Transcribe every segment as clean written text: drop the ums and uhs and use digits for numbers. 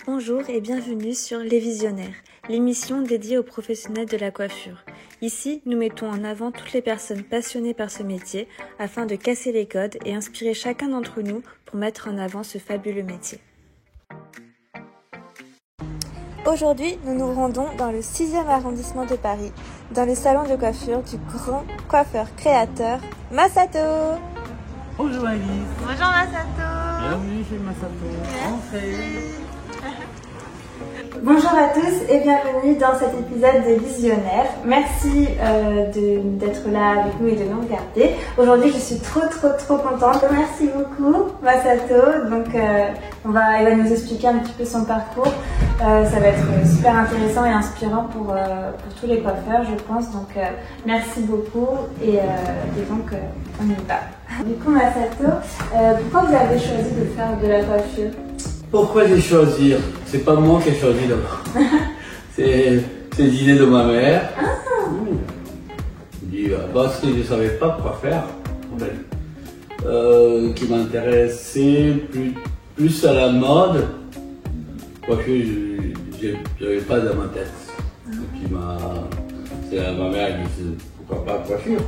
Bonjour et bienvenue sur Les Visionnaires, l'émission dédiée aux professionnels de la coiffure. Ici, nous mettons en avant toutes les personnes passionnées par ce métier afin de casser les codes et inspirer chacun d'entre nous pour mettre en avant ce fabuleux métier. Aujourd'hui, nous nous rendons dans le 6e arrondissement de Paris, dans le salon de coiffure du grand coiffeur-créateur Masato. Bonjour Alice. Bonjour Masato. Bienvenue chez Masato. Entrez. Bonjour à tous et bienvenue dans cet épisode des Visionnaires. Merci d'être là avec nous et de nous regarder. Aujourd'hui, je suis trop contente. Merci beaucoup Masato. Donc, il va nous expliquer un petit peu son parcours. Ça va être super intéressant et inspirant pour tous les coiffeurs, je pense. Donc, merci beaucoup et donc, on y va. Du coup, Masato, pourquoi vous avez choisi de faire de la coiffure ? Pourquoi j'ai choisi? C'est pas moi qui ai choisi d'abord. C'est l'idée de ma mère. Parce que je ne savais pas quoi faire, en fait. Qui m'intéressait plus à la mode. Quoique je n'avais pas dans ma tête. Et puis c'est ma mère qui me dit pourquoi pas coiffure.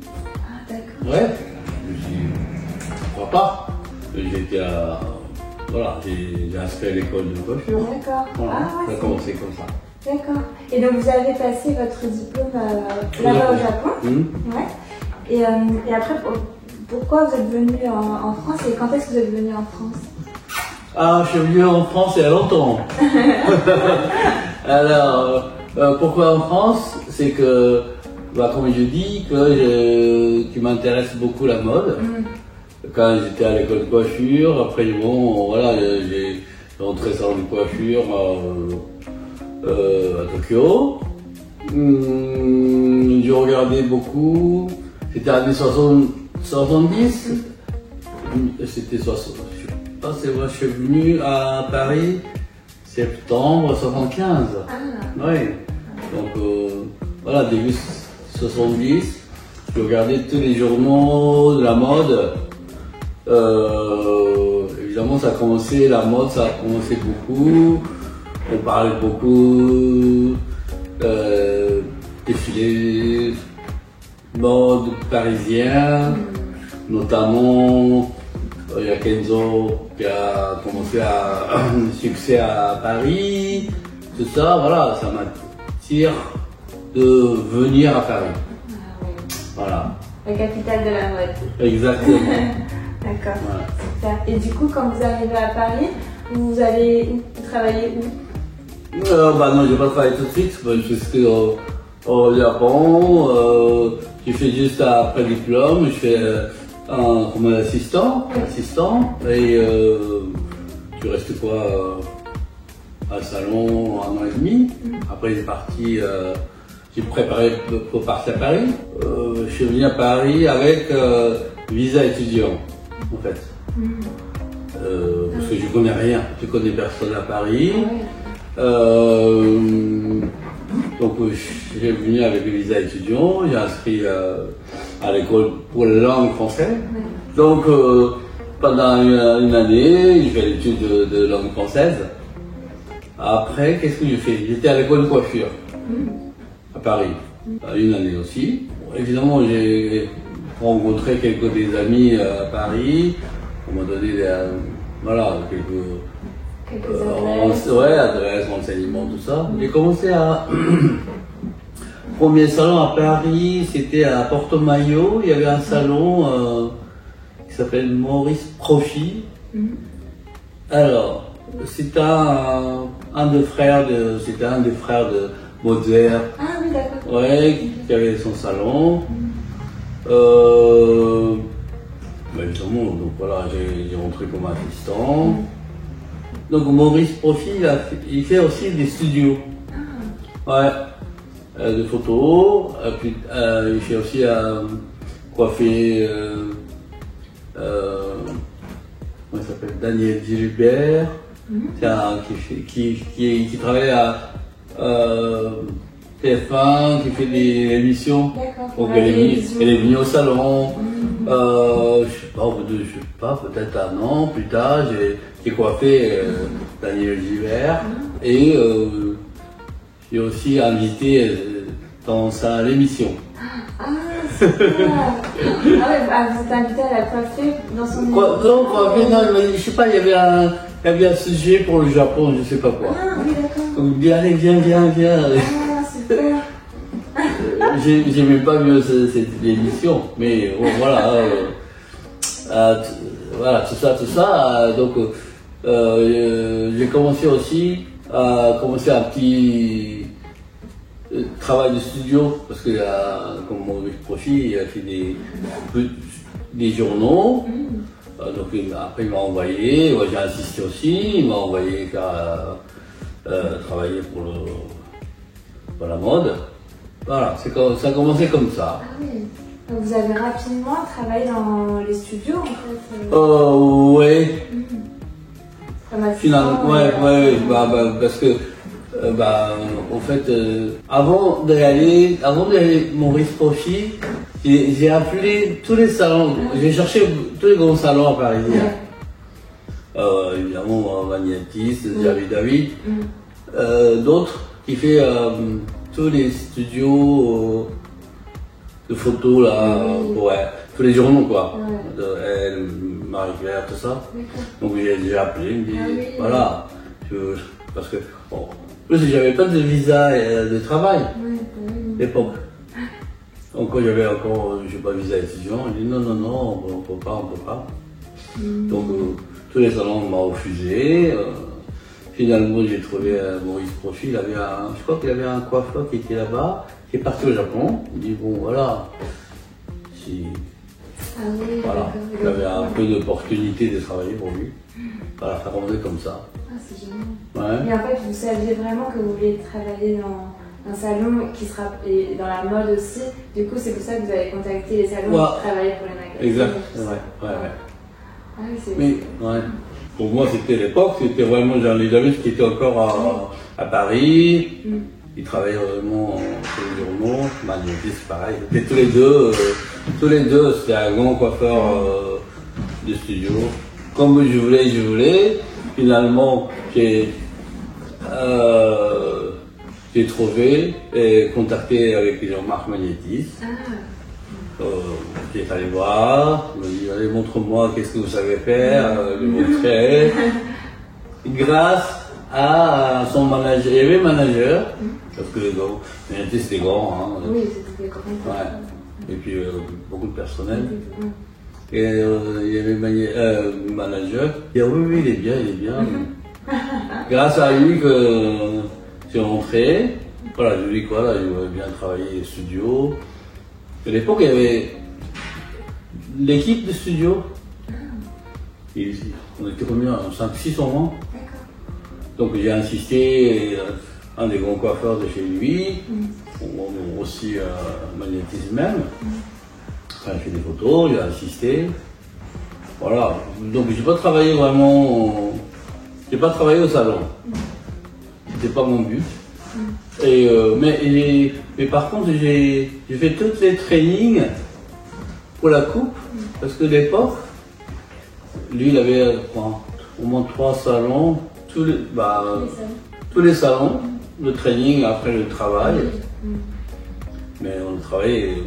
Ah, d'accord. Ouais, je me suis dit pourquoi pas. Voilà, j'ai inscrit à l'école de coiffure. D'accord. Voilà, Ah, ça a commencé comme ça. D'accord. Et donc vous avez passé votre diplôme là-bas au Japon. Ouais. Et après, pourquoi vous êtes venu en France et quand est-ce que vous êtes venu en France? Ah, je suis venu en France il y a longtemps. Alors, pourquoi en France? C'est que, comme je dis, tu m'intéresses beaucoup la mode. Quand j'étais à l'école de coiffure, après voilà, j'ai rentré salon de coiffure à Tokyo. J'ai regardé beaucoup. C'était années 70. C'était 60. Je sais pas, c'est vrai, je suis venu à Paris septembre 75. Ah. Ouais. Donc voilà, début 70. Je regardais tous les journaux de la mode. Évidemment, la mode, ça a commencé beaucoup. On parlait beaucoup défilés mode parisien, notamment il y a Kenzo qui a commencé à succès à Paris. Tout ça, voilà, ça m'attire de venir à Paris. Ah, oui. Voilà. La capitale de la mode. Exactement. D'accord. Voilà. Super. Et du coup, quand vous arrivez à Paris, vous travaillez où? Non, j'ai pas travaillé tout de suite. Je suis au Japon. J'ai fait juste après le diplôme. Je fais comme assistant. Et je restais à un salon un an et demi. Après, j'ai préparé pour partir à Paris. Je suis venu à Paris avec visa étudiant, en fait. Parce que je connais rien, je connais personne à Paris. Donc je suis venu avec le visa étudiant, j'ai inscrit à l'école pour la langue française. Donc pendant une année, j'ai fait l'étude de langue française. Après, qu'est-ce que j'ai fait? J'étais à l'école de coiffure à Paris, une année aussi. Bon, évidemment, j'ai rencontré des amis à Paris. On m'a donné quelques adresses, renseignements, tout ça. J'ai commencé premier salon à Paris, c'était à Porto Mayo. Il y avait un salon qui s'appelle Maurice Profit. Alors, c'était un des frères de Mozart. Ah oui, d'accord. Ouais, qui avait son salon. Évidemment, donc voilà, j'ai rentré comme assistant. Donc Maurice Profit, il fait aussi des studios. Ouais, de photos. Puis, il fait aussi coiffer. Comment il s'appelle? Daniel Gilbert. Qui travaille à TF1, qui fait des émissions. D'accord. Donc elle est venue au salon. Je sais pas, peut-être un an plus tard, j'ai coiffé Daniel Gilbert et j'ai aussi invité dans l'émission. Ah, super. Ah ouais, vous êtes invité à la coiffer dans son émission. Non, coiffer, non, je sais pas, il y avait un sujet pour le Japon, je sais pas quoi. Ah oui, d'accord. Donc il dit, allez, viens. Ah, super. J'ai même pas vu cette émission, mais bon, voilà. Voilà, tout ça. Donc, j'ai commencé aussi à un petit travail de studio, parce que comme Maurice Profit, il a fait des journaux. Donc après, il m'a envoyé, j'ai insisté aussi, il m'a envoyé travailler pour la mode. Voilà, ça a commencé comme ça. Ah oui. Donc vous avez rapidement travaillé dans les studios en fait. Ouais. Finalement, ouais, parce que en fait, avant d'aller Maurice Profit, j'ai appelé tous les salons, j'ai cherché tous les grands salons à Paris. Évidemment, Magnétis, David, d'autres qui fait tous les studios de photos là, tous les journaux quoi, de Elle, Marie-Claire, tout ça. Donc j'ai appelé, il me dit voilà, parce que en plus j'avais pas de visa de travail à l'époque. Donc quand j'avais encore, j'ai pas de visa étudiant, il dit non, on peut pas. Donc tous les salons m'ont refusé. Finalement, j'ai trouvé Maurice Profit, je crois qu'il avait un coiffeur qui était là-bas, qui est parti au Japon. Il dit bon voilà, voilà, il avait un peu d'opportunité de travailler pour lui. Voilà, ça rendait comme ça. Ah, c'est génial. Et en fait, vous saviez vraiment que vous vouliez travailler dans un salon qui sera et dans la mode aussi. Du coup, c'est pour ça que vous avez contacté les salons qui travaillaient pour les magasins. Exact, ouais. Ah oui, mais pour moi, c'était l'époque, c'était vraiment Jean-Louis David qui était encore à Paris. Il travaillait vraiment sur les journaux. Magnétis, pareil. C'était tous les deux, c'était un grand coiffeur de studio. Comme je voulais. Finalement, j'ai trouvé et contacté avec Jean-Marc Magnétis. Qui est allé voir, il m'a dit allez montre-moi qu'est-ce que vous savez faire, je lui montrais. Grâce à son manager, il y avait un manager, parce que Magnétis c'était grand, hein. Oui, c'était grand. Et puis beaucoup de personnel. Et il y avait le manager, il dit oui, il est bien. Grâce à lui que j'ai rentré, voilà, je lui dis quoi là, il voulait bien travailler au studio. À l'époque, il y avait l'équipe de studio. On était combien 500-600 ans. Donc j'ai insisté, un des grands coiffeurs de chez lui, aussi Magnétisme même. J'ai fait des photos, j'ai insisté. Voilà. Donc j'ai pas travaillé vraiment. J'ai pas travaillé au salon. C'était pas mon but. Mais par contre, j'ai fait tous les trainings pour la coupe, parce que l'époque, lui, il avait au moins 3 salons, tous les salons de training après le travail. Mais on travaillait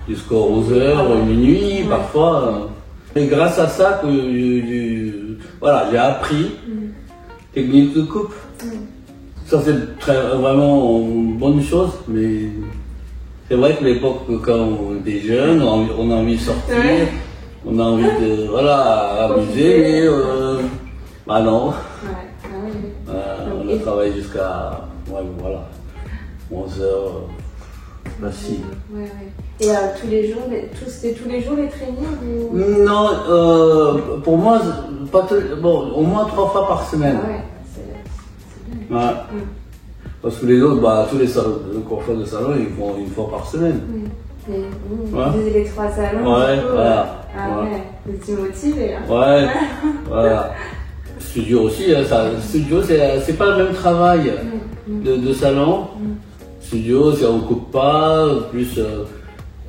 jusqu'à 11h, minuit, parfois. Et grâce à ça, j'ai appris technique de coupe. Ça c'est vraiment une bonne chose, mais c'est vrai que l'époque, quand on était jeune, on a envie de sortir, on a envie de amuser, mais non. On a travaillé jusqu'à 11h, facile. Et tous les jours, c'était tous les jours les trainings ou... Non, pour moi, au moins 3 fois par semaine. Parce que les autres, tous les coiffeurs de salon, ils font 1 fois par semaine. Vous faisiez les 3 salons. Vous étiez motivé. Voilà. Studio aussi, studio, c'est pas le même travail de salon. Studio, on coupe pas, plus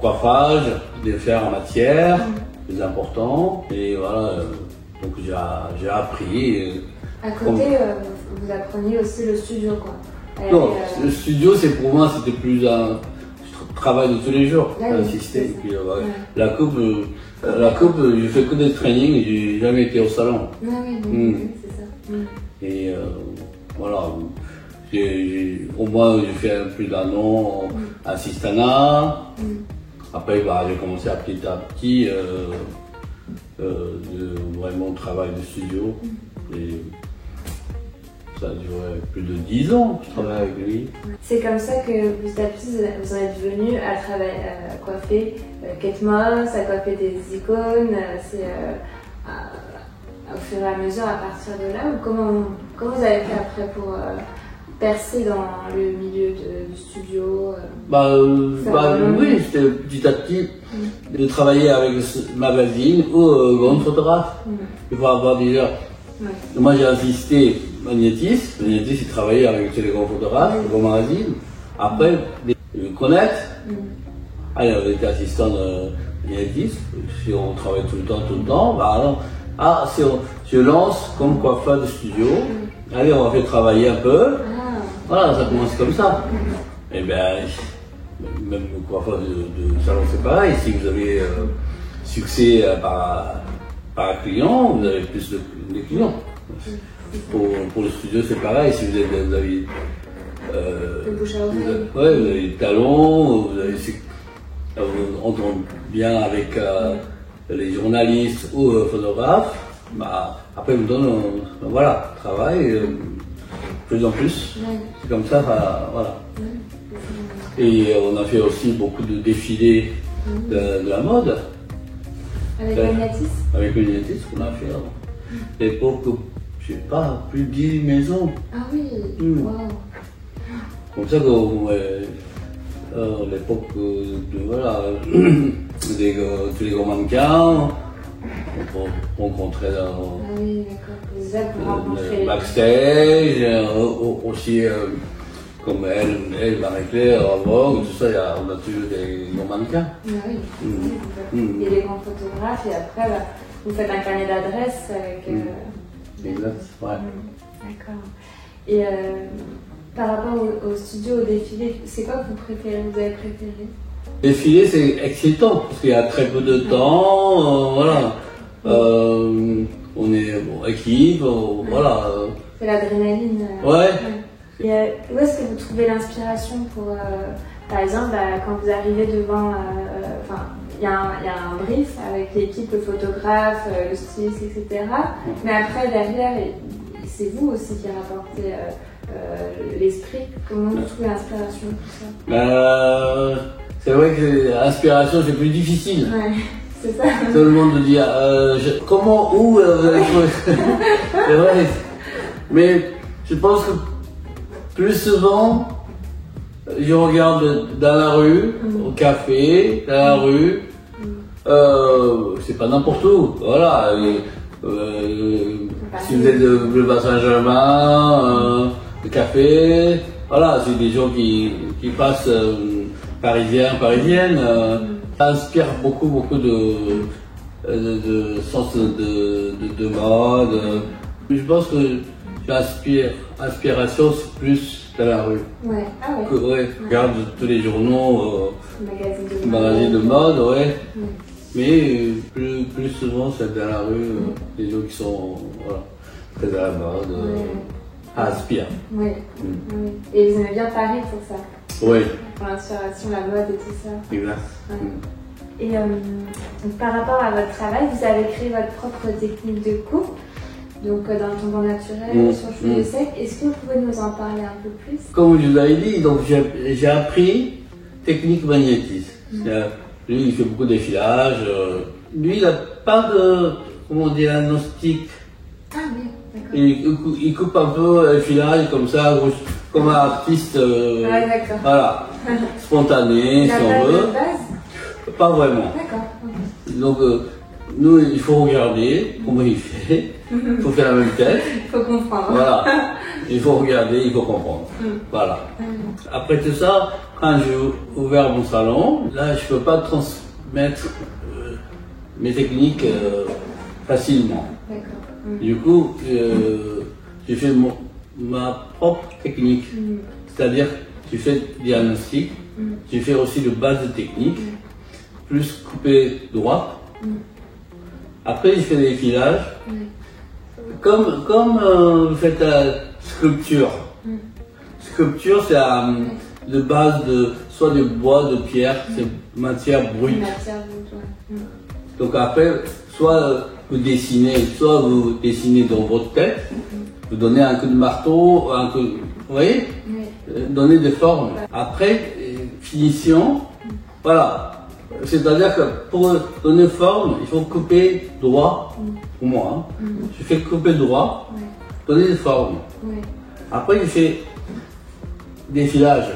coiffage, des fers en matière, plus important. Et voilà, donc j'ai appris. À côté, vous appreniez aussi le studio, quoi. Non, le studio, c'est pour moi, c'était plus un travail de tous les jours, assister. Et puis, ouais. La coupe, je fais que des trainings, j'ai jamais été au salon. Ah oui, c'est ça. Et voilà, au moins j'ai fait plus d'un an à Sistana. Après, j'ai commencé à petit de vraiment travail de studio. Et ça a duré plus de 10 ans que je travaille avec lui. C'est comme ça que petit à petit vous en êtes venu à travailler, à coiffer Kate Moss, à coiffer des icônes. C'est au fur et à mesure à partir de là, ou comment vous avez fait après pour percer dans le milieu du studio? Oui, c'était petit à petit de travailler avec le magazine ou grand photographe. Il faut avoir déjà. Moi j'ai assisté Magnétis, il travaillait avec les grands photographes, les grands magazines. Après, me connaître. Allez, on était assistant de Magnétis, si on travaille tout le temps, si je lance comme coiffeur de studio, allez, on va faire travailler un peu. Voilà, ça commence comme ça. Et bien, même le coiffeur de salon, c'est pareil. Si vous avez succès par client, vous avez plus de clients. Pour le studio, c'est pareil. Si vous avez vous avez des talons, vous entendez bien avec les journalistes ou photographes, après vous donnent travail plus en plus. C'est comme ça, voilà. Et on a fait aussi beaucoup de défilés de la mode. Avec Magnétis? Avec Magnétis qu'on a fait avant. À l'époque, je sais pas, plus de 10 maisons. Ah oui, wow. Comme ça à l'époque tous les grands mannequins, on rencontrait dans backstage, aussi comme elle, Marie-Claire, Vogue, tout ça, on a toujours des grands mannequins. Et les grands photographes, et après, vous faites un carnet d'adresses avec. Exact, ouais. D'accord. Et par rapport au studio, au défilé, c'est quoi que vous avez préféré? Défilé, c'est excitant, parce qu'il y a très peu de temps, voilà. On est équipe, voilà. C'est l'adrénaline. Ouais. Et où est-ce que vous trouvez l'inspiration pour, par exemple, quand vous arrivez devant, il y a un brief avec l'équipe, le photographe, le styliste, etc. Mais après, derrière, c'est vous aussi qui rapportez l'esprit. Comment vous trouvez l'inspiration pour ça? C'est vrai que l'inspiration, c'est plus difficile. Ouais, c'est ça. Tout le monde dit comment, où vous allez trouver. C'est vrai. Mais je pense que plus souvent, je regarde dans la rue, au café, dans la rue. C'est pas n'importe où, voilà. Si vous êtes de Boulevard Saint-Germain, le café, voilà, c'est des gens qui passent parisiennes. Ça inspire beaucoup de sens de mode. Je pense que inspiration, c'est plus dans la rue. Ouais. Ah ouais. Je regarde tous les journaux, magazines de mode, ouais. Mais plus souvent, c'est dans la rue, les gens qui sont très à la mode, inspirent. Oui. Et vous aimez bien Paris pour ça? Oui. Pour l'inspiration, la mode et tout ça. Exact. Et par rapport à votre travail, vous avez créé votre propre technique de coupe, donc dans le tombant naturel, sur cheveux secs. Est-ce que vous pouvez nous en parler un peu plus? Comme je vous l'avais dit, donc j'ai appris technique Magnétis. Lui, il fait beaucoup de défilage. Lui, il n'a pas de, diagnostic. Ah oui, d'accord. Il coupe un peu le filage comme ça, comme un artiste, voilà, spontané, si on veut. Pas vraiment. D'accord. Donc, nous, il faut regarder comment il fait. Il faut faire la même tête. Il faut comprendre. Voilà. Il faut regarder, il faut comprendre. Voilà. Après tout ça, quand j'ai ouvert mon salon, là, je ne peux pas transmettre mes techniques facilement. Du coup, j'ai fait ma propre technique. C'est-à-dire, j'ai fait diagnostic, j'ai fait aussi de base de technique, plus coupé droit. Après, j'ai fait des filages. Comme vous faites la sculpture. Sculpture, c'est de base de soit de bois, de pierre, c'est matière brute. Donc après, soit vous dessinez dans votre tête, vous donnez un coup de marteau, vous voyez, donner des formes. Après, finition, voilà. C'est-à-dire que pour donner forme, il faut couper droit, pour moi. Je fais couper droit, donner des formes. Après, je fais des filages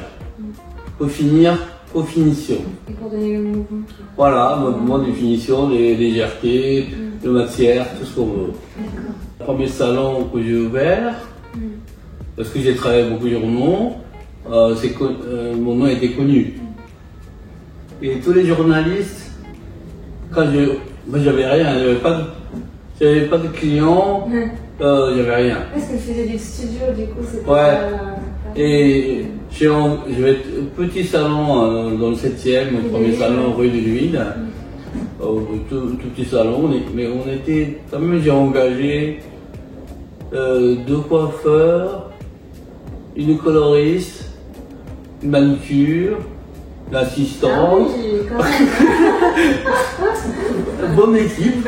pour finir, pour finition. Et pour donner le mouvement. Voilà, mouvement de finition, les légèretés, de matière, tout ce qu'on veut. Le premier salon que j'ai ouvert, parce que j'ai travaillé beaucoup sur mon nom, mon nom était connu. Et tous les journalistes, moi j'avais rien, j'avais pas de clients, j'avais rien. Parce que je faisais du studio, du coup c'était Et j'avais un petit salon dans le 7e, le premier salon rue de l'Huile, tout petit salon, mais on était, quand même j'ai engagé 2 coiffeurs, une coloriste, une manucure, l'assistante. Bonne équipe.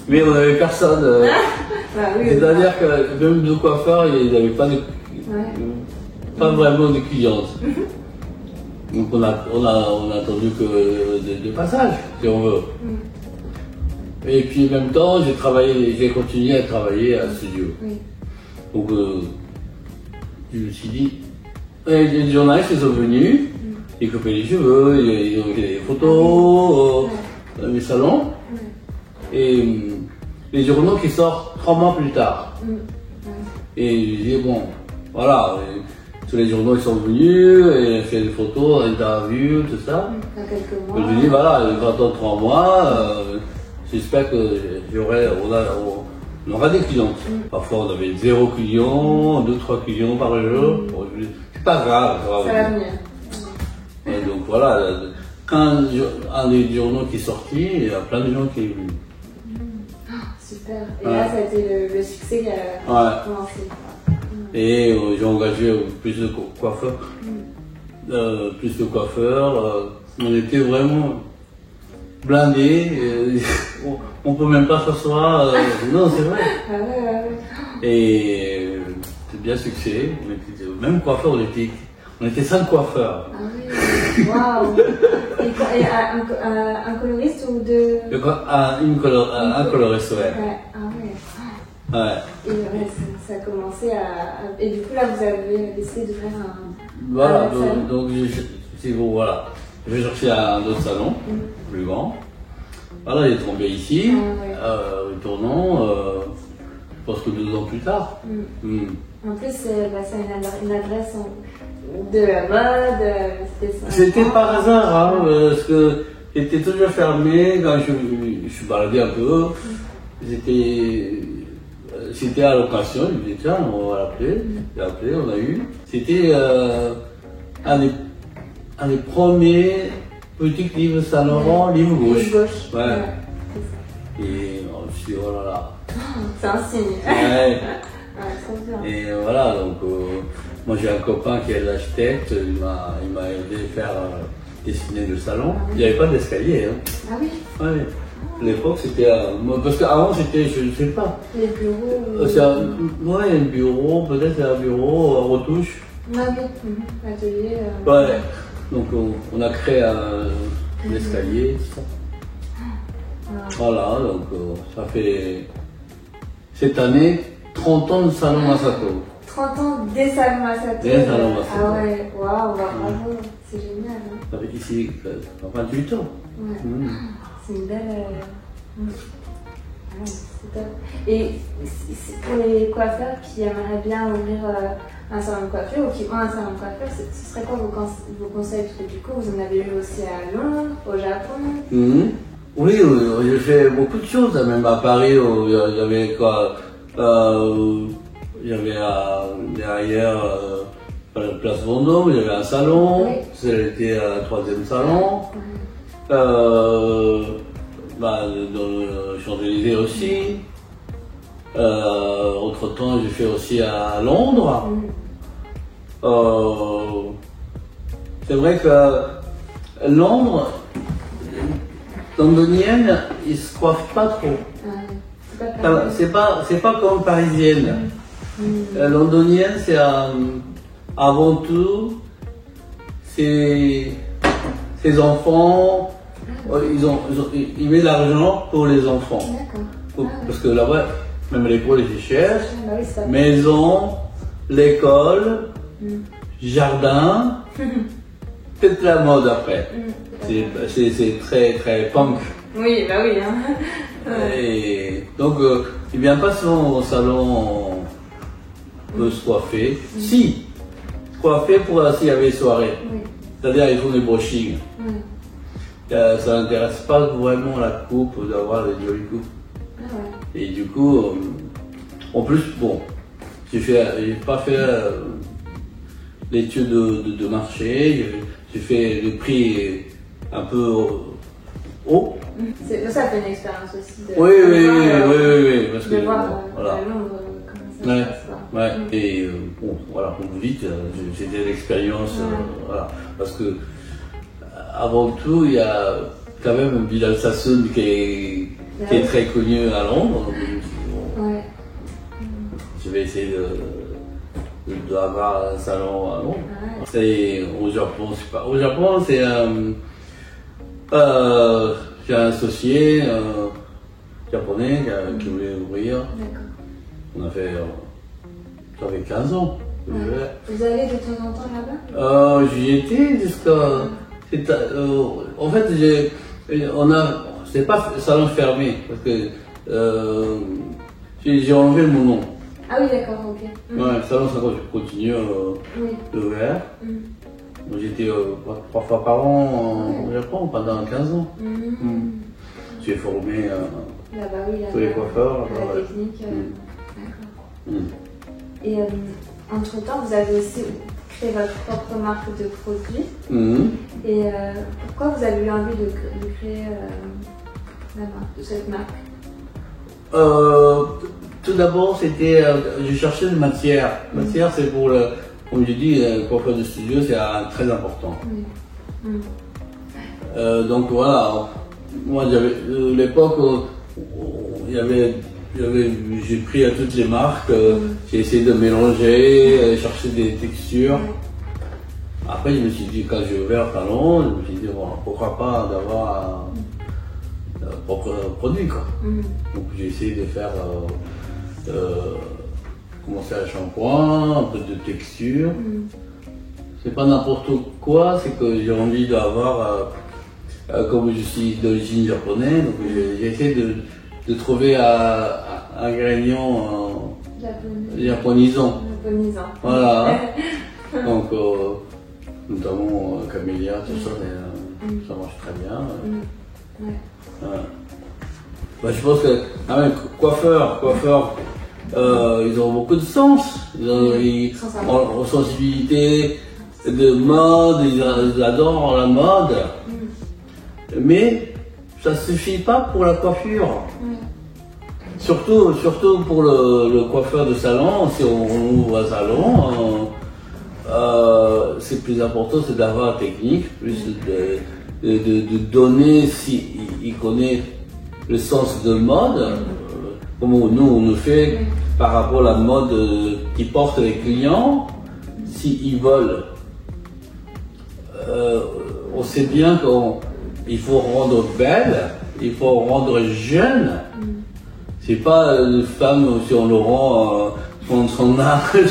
Mais on n'avait personne. C'est-à-dire que même 2 coiffeurs, ils n'avaient pas vraiment de clientes. Donc on a attendu que des passages, si on veut. Et puis en même temps, j'ai continué à travailler à studio. Donc je me suis dit, les journalistes ils sont venus, ils coupaient les cheveux, ils ont fait des photos dans les salons. Et les journaux qui sortent 3 mois plus tard. Et je dis bon, voilà, tous les journaux ils sont venus, et fait des photos, interviews, tout ça. Et je dis voilà, il va attendre 3 mois, j'espère on aura des clients. Parfois on avait 0 clients, 2-3 clients par jour. C'est pas grave, ça va venir. Et donc voilà, quand un des journaux qui est sorti, il y a plein de gens qui est venu. Super. Et là, ça a été le succès qui a commencé. Et j'ai engagé plus de coiffeurs. On était vraiment blindés. On peut même pas s'asseoir. Non, c'est vrai. Et c'est bien succès. Même coiffeurs, on était 5 coiffeurs. Ah oui, waouh! Et un coloriste ou deux? Un coloriste, ouais. Et ça a commencé Et du coup, là, vous avez décidé de faire un. Voilà, donc voilà. Je vais chercher un autre salon, plus grand. Voilà, il est tombé ici, retournons, je pense que 2 ans plus tard. En plus, c'est une adresse de la mode. C'était par hasard, parce que c'était toujours fermé quand je suis baladé un peu. C'était à l'occasion, je me disais tiens, on va l'appeler. J'ai appelé, on a eu. C'était un des premiers petits livres Saint-Laurent, livre gauche. Et je me suis dit oh là là. C'est un signe. Trop bien. Et voilà, donc moi j'ai un copain qui est l'architecte, il m'a aidé à faire dessiner le salon. Il n'y avait pas d'escalier. Ah oui. À l'époque c'était parce qu'avant c'était, je ne sais pas. Les bureaux. Un bureau, peut-être un bureau en retouche. Atelier. Donc on a créé un escalier, tout ça. Voilà, donc ça fait cette année 30 ans de salon Masato. 30 ans des salons Masato. Ah ouais, waouh, bravo, c'est génial. Ça fait ici 28 ans. C'est une belle. C'est top. Et pour les coiffeurs qui aimeraient bien ouvrir un salon de coiffure ou qui ont un salon de coiffure, ce serait quoi vos conseils? Parce que du coup, vous en avez eu aussi à Londres, au Japon. Oui, j'ai fait beaucoup de choses, même à Paris, où il y avait quoi, il y avait derrière la place Vendôme, il y avait un salon, Oui. c'était un troisième salon, dans le Champs-Élysées aussi. Autre-temps, j'ai fait aussi à Londres. C'est vrai que Londres, londonienne, ils se coiffent pas trop. C'est pas comme parisienne. Londonienne, c'est avant tout, c'est ses enfants. Ils mettent de l'argent pour les enfants. Parce que là-bas, même l'école est chère. Maison, l'école, jardin, toute la mode après. C'est très très punk. Oui, bah oui. Hein. Et donc, il vient pas souvent au salon se coiffer. Si, coiffer pour s'il y avait soirée. C'est-à-dire, ils font des brushings. Ça n'intéresse pas vraiment la coupe d'avoir les jolies coupes. Et du coup, en plus, bon, j'ai pas fait l'étude de marché, j'ai fait le prix un peu haut. Ça fait une expérience aussi. Oui, parce de que voir voilà. à Londres comment ça se passe. Et bon, voilà, comme vous dites, c'était l'expérience, voilà, parce que avant tout, il y a quand même Bilal Sassoon qui est très connu à Londres. Donc, je vais essayer d'avoir un salon à Londres. C'est au Japon, c'est pas. Au Japon, c'est j'ai un associé japonais qui voulait ouvrir. On a fait. Ça fait 15 ans. Vous allez de temps en temps là-bas? J'y étais jusqu'à. En fait, c'est pas salon fermé parce que j'ai enlevé mon nom. Ah oui, d'accord, ok. Le salon ça continue ouvert. J'étais 3 fois par an au Japon pendant 15 ans. J'ai formé tous les coiffeurs. La technique. D'accord. Et entre-temps, vous avez aussi créé votre propre marque de produits. Et pourquoi vous avez eu envie de créer cette marque? Tout d'abord, c'était, je cherchais une matière. Matière, c'est pour comme je dis, coiffeur de studio, c'est très important. Donc voilà, moi j'avais l'époque où j'ai pris à toutes les marques, j'ai essayé de mélanger, chercher des textures. Après, je me suis dit, quand j'ai ouvert un salon, je me suis dit, bon, pourquoi pas d'avoir un propre produit, quoi. Donc j'ai essayé de faire, commencer à shampoing, un peu de texture. C'est pas n'importe quoi, c'est que j'ai envie d'avoir, comme je suis d'origine japonaise, donc j'ai essayé de trouver un ingrédient japonisant. Voilà. Donc, notamment camélia, tout ça, ça marche très bien. Je pense que coiffeurs, ils ont beaucoup de sens. Ils ont sensibilité de mode, ils adorent la mode. Mais ça ne suffit pas pour la coiffure. Surtout pour le coiffeur de salon, si on ouvre un salon, c'est plus important, c'est d'avoir la technique, plus de donner, s'il connaît le sens de mode, comme nous on le fait par rapport à la mode qui portent les clients, s'ils veulent. On sait bien qu'il faut rendre belle, il faut rendre jeune. C'est pas une femme, si on le rend son âge,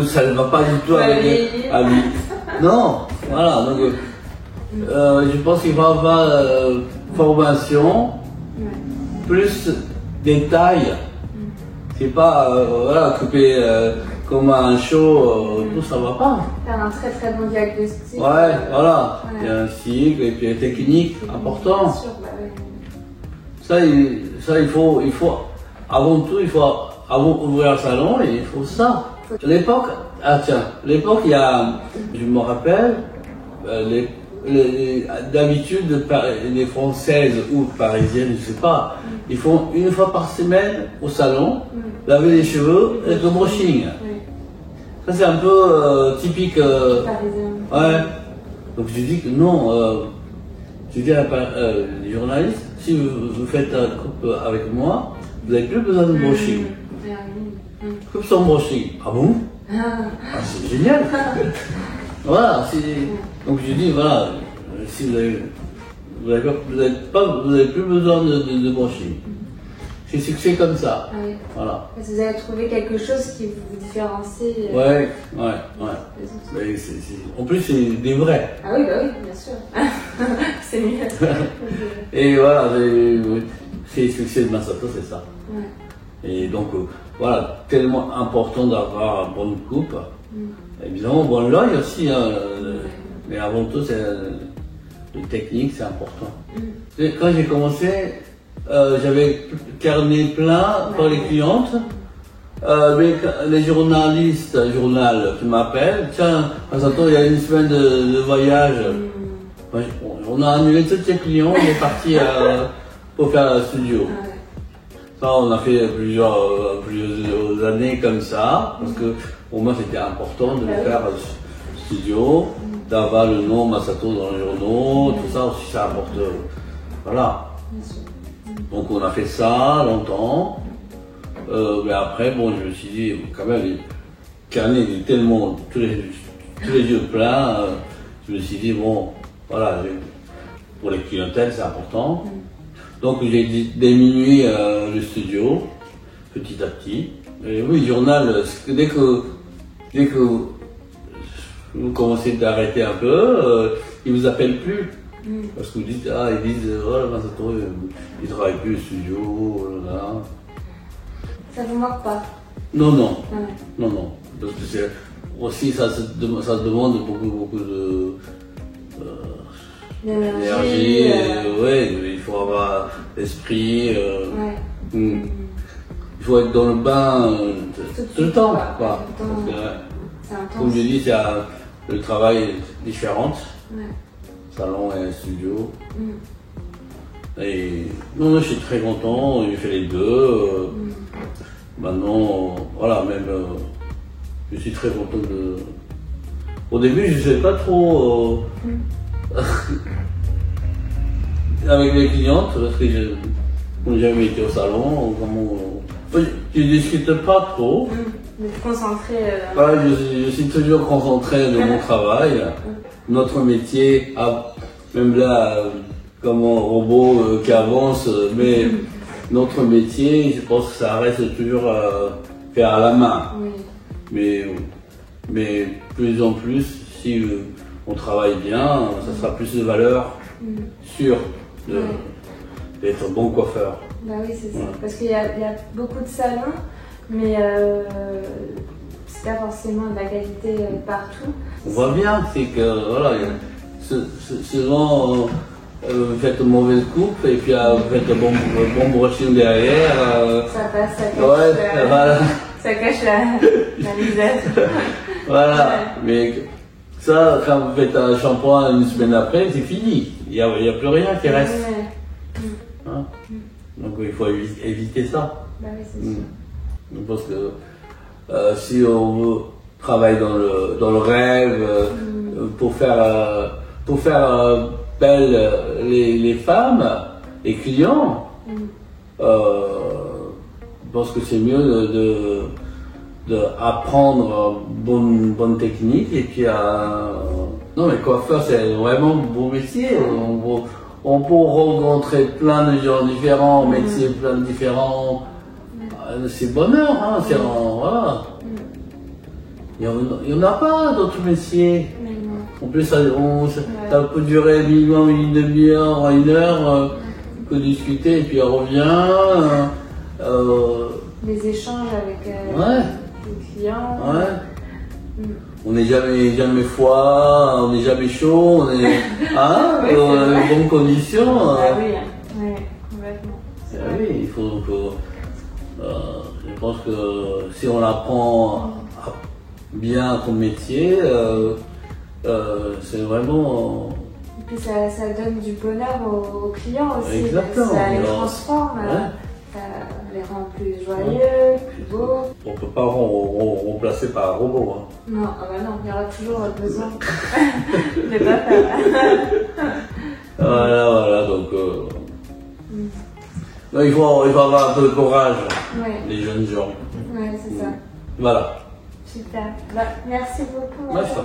ça ne va pas du tout avec lui. Non, voilà. Donc, je pense qu'il va y avoir formation, plus détails. C'est pas couper comme un show, tout ça va pas. Faire un très très bon diagnostic. Voilà. Il y a un cycle et puis une technique important. Bien sûr, Ça, il faut, avant tout, avant d'ouvrir un salon, il faut ça. L'époque, l'époque, il y a, je me rappelle, d'habitude, les Françaises ou Parisiennes, je sais pas, ils font une fois par semaine au salon, laver les cheveux et le brushing. Ça, c'est un peu typique. Ouais. Donc, je dis que non, je dis à les journalistes, si vous faites un couple avec moi, vous n'avez plus besoin de brushing. Coupe sans brushing. Ah bon? C'est génial. Voilà. Donc je dis, voilà, si vous n'avez plus besoin de brushing. C'est comme ça. Ah oui. Voilà. Parce que vous avez trouvé quelque chose qui vous différencie. Ouais. Mais en plus, c'est des vrais. Ah oui, bah oui, bien sûr. C'est mieux. Et voilà, c'est le succès de Masato, c'est ça. Ouais. Et donc, voilà, tellement important d'avoir une bonne coupe. Évidemment, bon l'œil aussi, hein, mais avant tout, c'est les techniques, c'est important. Quand j'ai commencé, j'avais carnet plein pour les clientes. Les journalistes, journal qui m'appellent, tiens, Masato, il y a une semaine de voyage. On a annulé tous les clients, on est parti pour faire le studio. Ça, on a fait plusieurs années comme ça, parce que pour moi c'était important de faire le studio, d'avoir le nom Masato dans les journaux, tout ça aussi ça apporte. Voilà. Donc on a fait ça longtemps, mais après, bon, je me suis dit, quand même, le carnet est tellement, tous les yeux pleins, je me suis dit, bon, voilà, pour les clientèles c'est important. Donc j'ai diminué le studio, petit à petit. Et oui, journal, dès que vous commencez d'arrêter un peu, ils vous appellent plus. Parce que vous dites, ils disent, oh, Masato, il ne travaille plus au studio, là. Ça vous manque pas? Non. Parce que c'est aussi, ça demande beaucoup d'énergie, ouais, il faut avoir l'esprit, il faut être dans le bain tout le temps. Quoi. Parce que, comme je dis, c'est le travail est différent, salon et studio. Et non, je suis très content, j'ai fait les deux. Maintenant, voilà, même je suis très content de. Au début, je ne sais pas trop. Avec les clientes, parce que je n'ai jamais été au salon, je ne discute pas trop. Vous êtes concentré. Je suis toujours concentré de mon travail. Notre métier, même là, comme un robot qui avance, mais notre métier, je pense que ça reste toujours fait à la main. Mais plus en plus, si on travaille bien, ça sera plus de valeur sûre d'être bon coiffeur. Bah oui, c'est ça. Parce qu'il y a beaucoup de salons, mais c'est pas forcément de la qualité partout. On voit bien, c'est que voilà, souvent vous faites une mauvaise coupe et puis vous faites un bon brushing derrière. Ça passe, ça cache, ça cache la misère. Voilà, mais ça, quand vous faites un shampoing une semaine après, c'est fini. Il n'y a plus rien qui reste. Hein? Donc il faut éviter ça. Bah oui, c'est sûr. Parce que si on veut travailler dans le rêve, pour faire belles les femmes, les clients, je pense que c'est mieux d'apprendre bonne technique et puis non mais coiffeur c'est vraiment un beau métier. On peut rencontrer plein de gens différents, métiers plein de différents. C'est bonheur, hein, voilà. Il n'y en a pas d'autres métiers. En plus, ça peut durer minimum une demi-heure, une heure, que discuter et puis on revient. Les échanges avec les clients. On n'est jamais froid, on n'est jamais chaud, on est dans de bonnes conditions. Ah oui, complètement. oui, il faut que. Je pense que si on apprend bien comme métier, c'est vraiment. Et puis ça donne du bonheur aux clients aussi. Exactement. Ça les transforme, ça les rend plus joyeux, plus beaux. On ne peut pas remplacer par un robot. Hein. Non, non, il y aura toujours besoin de pas faire. Voilà, donc. Il faut avoir un peu de courage, les jeunes gens. Oui, c'est ça. Voilà. Super. Merci beaucoup. Merci.